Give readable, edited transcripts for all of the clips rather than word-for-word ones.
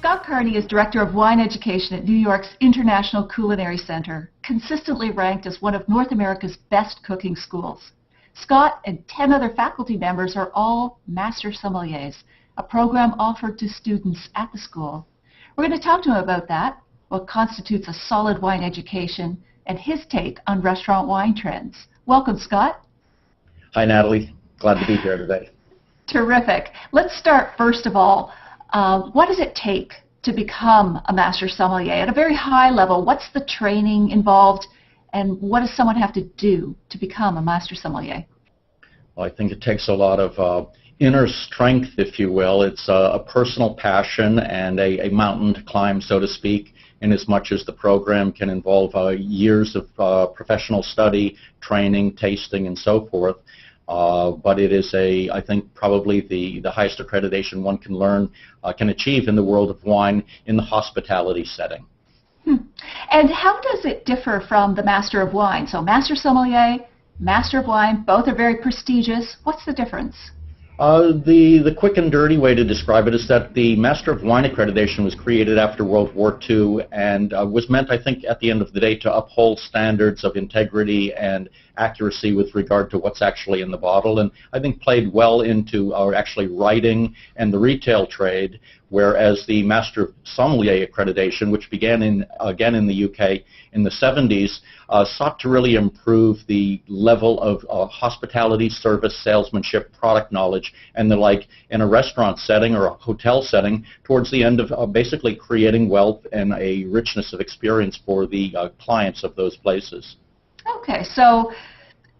Scott Carney is Director of Wine Education at New York's International Culinary Center, consistently ranked as one of North America's best cooking schools. Scott and 10 other faculty members are all Master Sommeliers, a program offered to students at the school. We're going to talk to him about that, what constitutes a solid wine education, and his take on restaurant wine trends. Welcome, Scott. Hi, Natalie. Glad to be here today. Terrific. Let's start first of all. What does it take to become a Master Sommelier? At a very high level, what's the training involved, and what does someone have to do to become a Master Sommelier? Well, I think it takes a lot of inner strength, if you will. It's a personal passion and a mountain to climb, so to speak, in as much as the program can involve years of professional study, training, tasting, and so forth. But it is I think, probably the highest accreditation one can achieve in the world of wine in the hospitality setting. And how does it differ from the Master of Wine? So Master Sommelier, Master of Wine, both are very prestigious. What's the difference? The quick and dirty way to describe it is that the Master of Wine accreditation was created after World War II and was meant, I think, at the end of the day, to uphold standards of integrity and accuracy with regard to what's actually in the bottle, and I think played well into our actually writing and the retail trade, whereas the Master Sommelier accreditation, which began again in the UK in the 70s, sought to really improve the level of hospitality, service, salesmanship, product knowledge, and the like in a restaurant setting or a hotel setting towards the end of basically creating wealth and a richness of experience for the clients of those places. Okay, so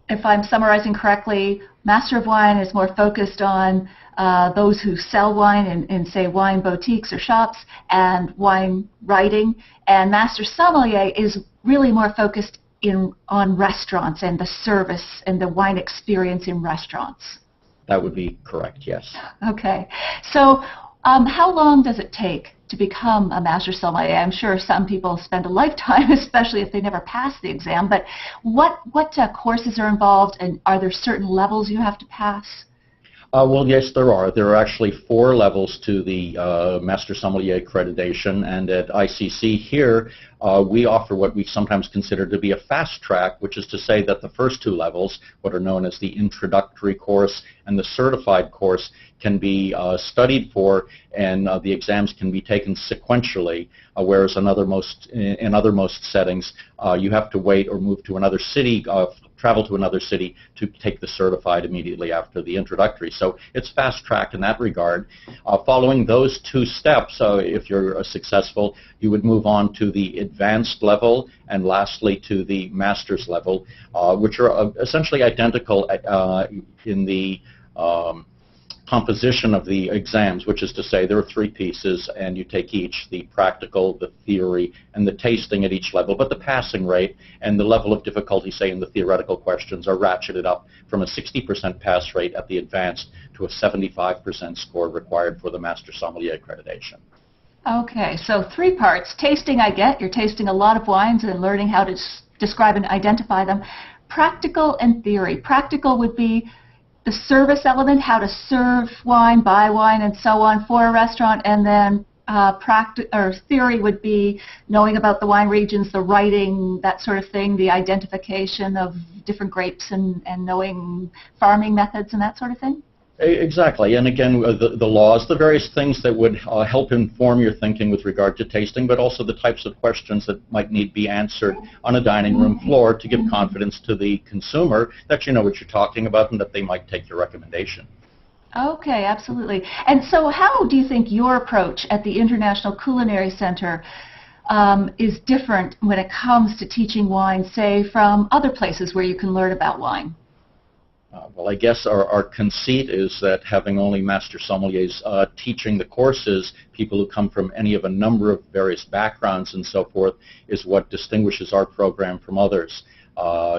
if I'm summarizing correctly, Master of Wine is more focused on those who sell wine in, say, wine boutiques or shops and wine writing, and Master Sommelier is really more focused on restaurants and the service and the wine experience in restaurants. That would be correct, yes. Okay, so how long does it take to become a Master Sommelier? I'm sure some people spend a lifetime, especially if they never pass the exam, but what courses are involved, and are there certain levels you have to pass? Well, yes, there are. There are actually 4 levels to the Master Sommelier accreditation, and at ICC here, we offer what we sometimes consider to be a fast track, which is to say that the first 2 levels, what are known as the introductory course and the certified course, can be studied for, and the exams can be taken sequentially, whereas in other most settings, you have to wait or move to another city, travel to another city to take the certified immediately after the introductory. So it's fast track in that regard. Following those 2 steps, if you're successful, you would move on to the advanced level and lastly to the master's level, which are essentially identical in the composition of the exams, which is to say there are 3 pieces and you take each, the practical, the theory, and the tasting at each level, but the passing rate and the level of difficulty, say, in the theoretical questions are ratcheted up from a 60% pass rate at the advanced to a 75% score required for the Master Sommelier accreditation. Okay, so 3 parts. Tasting, I get. You're tasting a lot of wines and learning how to describe and identify them. Practical and theory. Practical would be the service element, how to serve wine, buy wine, and so on for a restaurant, and then theory would be knowing about the wine regions, the writing, that sort of thing, the identification of different grapes and knowing farming methods and that sort of thing? Exactly, and again, the laws, the various things that would help inform your thinking with regard to tasting, but also the types of questions that might need be answered on a dining room floor to give confidence to the consumer that you know what you're talking about and that they might take your recommendation. Okay, absolutely. And so how do you think your approach at the International Culinary Center is different when it comes to teaching wine, say, from other places where you can learn about wine? Well, I guess our conceit is that having only Master Sommeliers teaching the courses, people who come from any of a number of various backgrounds and so forth, is what distinguishes our program from others.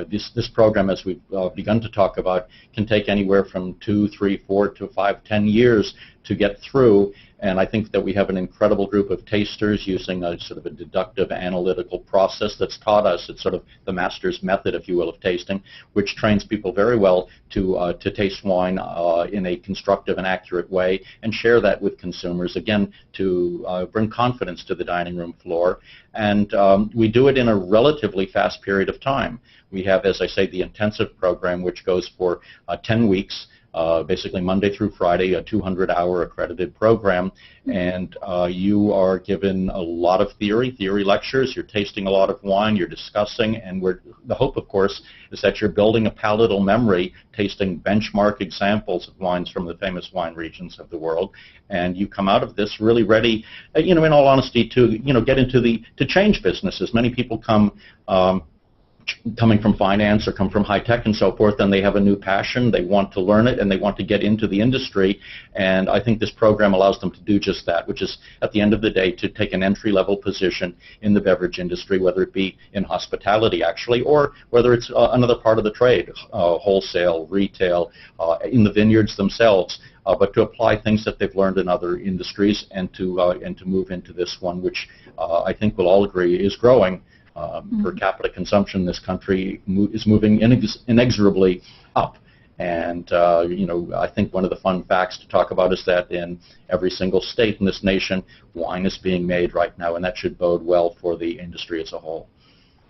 This program, as we've begun to talk about, can take anywhere from 2, 3, 4 to 5, 10 years to get through. And I think that we have an incredible group of tasters using a sort of a deductive analytical process that's taught us. It's sort of the master's method, if you will, of tasting, which trains people very well to taste wine in a constructive and accurate way and share that with consumers, again, to bring confidence to the dining room floor. And we do it in a relatively fast period of time. We have, as I say, the intensive program, which goes for 10 weeks. Basically Monday through Friday, a 200-hour accredited program, and you are given a lot of theory lectures, you're tasting a lot of wine, you're discussing, and the hope, of course, is that you're building a palatal memory, tasting benchmark examples of wines from the famous wine regions of the world, and you come out of this really ready, in all honesty, to, get into to change businesses. Many people coming from finance or come from high tech and so forth, and they have a new passion, they want to learn it, and they want to get into the industry. And I think this program allows them to do just that, which is, at the end of the day, to take an entry-level position in the beverage industry, whether it be in hospitality, actually, or whether it's another part of the trade, wholesale, retail, in the vineyards themselves. But to apply things that they've learned in other industries and to move into this one, which I think we'll all agree is growing. Per capita consumption in this country is moving inexorably up. And, I think one of the fun facts to talk about is that in every single state in this nation, wine is being made right now, and that should bode well for the industry as a whole.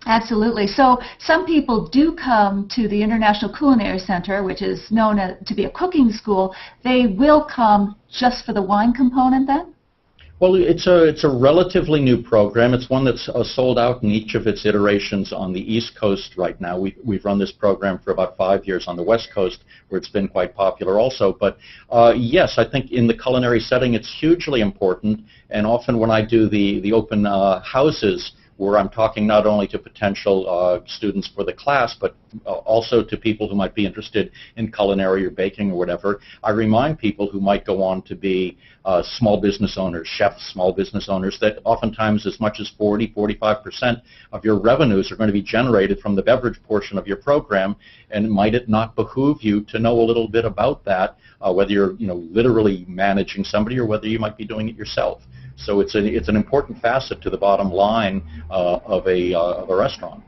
Absolutely. So some people do come to the International Culinary Center, which is known to be a cooking school. They will come just for the wine component then? Well, it's a relatively new program. It's one that's sold out in each of its iterations on the East Coast right now. We've run this program for about 5 years on the West Coast, where it's been quite popular also. But yes, I think in the culinary setting it's hugely important. And often when I do the open houses, where I'm talking not only to potential students for the class, but also to people who might be interested in culinary or baking or whatever, I remind people who might go on to be small business owners, chefs, small business owners, that oftentimes as much as 40–45% of your revenues are going to be generated from the beverage portion of your program, and might it not behoove you to know a little bit about that, whether you're literally managing somebody or whether you might be doing it yourself. So it's an important facet to the bottom line of a restaurant.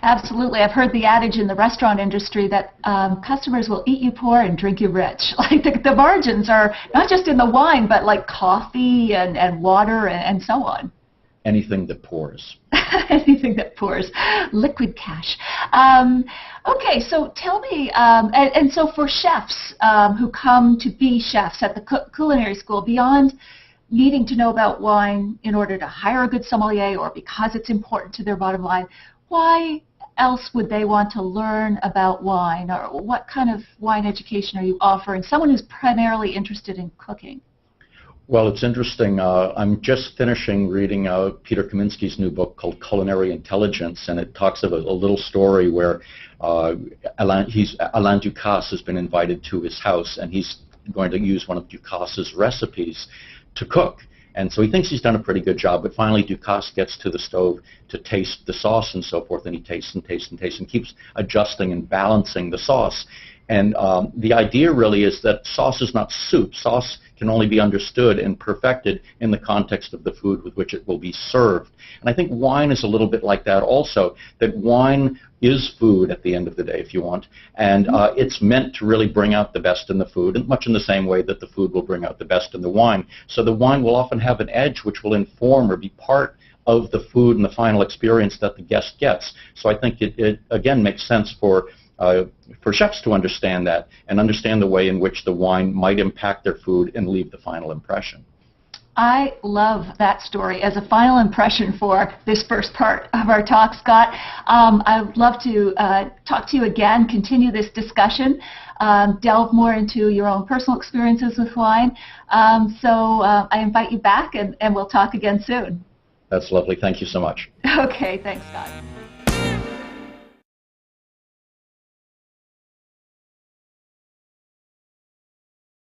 Absolutely. I've heard the adage in the restaurant industry that customers will eat you poor and drink you rich. Like the margins are not just in the wine, but like coffee and water and so on. Anything that pours. Anything that pours. Liquid cash. Okay, so tell me, and so for chefs who come to be chefs at the culinary school, beyond needing to know about wine in order to hire a good sommelier or because it's important to their bottom line, why else would they want to learn about wine, or what kind of wine education are you offering someone who's primarily interested in cooking? Well, it's interesting. I'm just finishing reading Peter Kaminsky's new book called Culinary Intelligence, and it talks of a little story where Alain Ducasse has been invited to his house, and he's going to use one of Ducasse's recipes to cook. And so he thinks he's done a pretty good job, but finally Ducasse gets to the stove to taste the sauce and so forth, and he tastes and tastes and tastes and keeps adjusting and balancing the sauce. And the idea really is that sauce is not soup. Sauce can only be understood and perfected in the context of the food with which it will be served. And I think wine is a little bit like that also, that wine is food at the end of the day, if you want, and it's meant to really bring out the best in the food, and much in the same way that the food will bring out the best in the wine. So the wine will often have an edge which will inform or be part of the food and the final experience that the guest gets. So I think it again makes sense for chefs to understand that and understand the way in which the wine might impact their food and leave the final impression. I love that story as a final impression for this first part of our talk, Scott. I would love to talk to you again, continue this discussion, delve more into your own personal experiences with wine. So I invite you back, and we'll talk again soon. That's lovely. Thank you so much. Okay, thanks, Scott.